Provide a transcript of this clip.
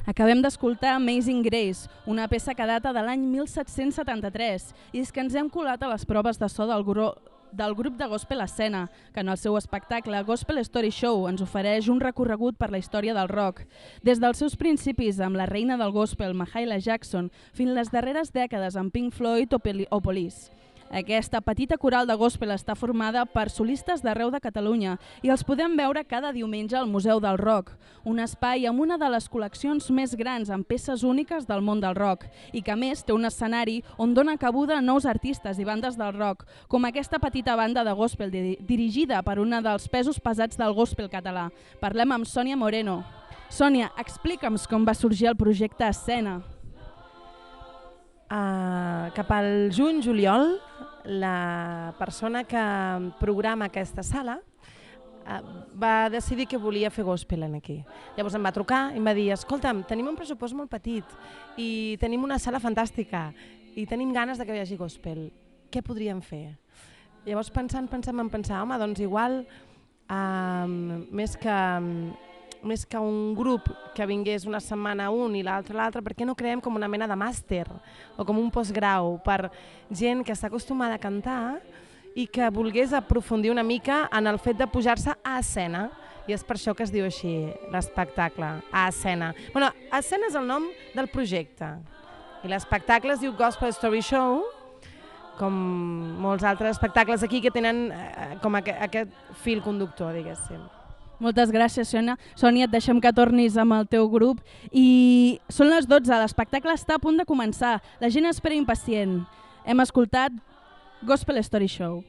Acabem d'escoltar Amazing Grace, una peça que data de l'any 1773, i és que ens hem colat a les proves de so del grup de Gospel Escena, que en el seu espectacle Gospel Story Show ens ofereix un recorregut per la història del rock, des dels seus principis amb la reina del gospel Mahalia Jackson fins les darreres dècades amb Pink Floyd o Police. Aquesta petita coral de gospel està formada per solistes d'arreu de Catalunya i els podem veure cada diumenge al Museu del Rock, un espai amb una de les col·leccions més grans amb peces úniques del món del rock i que a més té un escenari on dona cabuda a nous artistes i bandes del rock, com aquesta petita banda de gospel dirigida per una dels pesos pesats del gospel català. Parlem amb Sònia Moreno. Sònia, explica'ns com va sorgir el projecte Escena. Cap al juny-juliol, la persona que programa aquesta sala va decidir que volia fer gospel aquí. Llavors em va trucar i em va dir: escolta'm, tenim un pressupost molt petit i tenim una sala fantàstica i tenim ganes de que hi hagi gospel. Què podríem fer? Llavors pensant, home, doncs igual més que un grup que vingués una setmana un i l'altre, per què no creem com una mena de màster o com un postgrau per gent que està acostumada a cantar i que volgués aprofundir una mica en el fet de pujar-se a escena, i és per això que es diu així l'espectacle, a escena. Bueno, Escena és el nom del projecte i l'espectacle es diu Gospel Story Show, com molts altres espectacles aquí que tenen com aquest fil conductor, diguéssim. Moltes gràcies, Sònia, et deixem que tornis amb el teu grup. I són les 12, l'espectacle està a punt de començar. La gent espera impacient. Hem escoltat Gospel Story Show.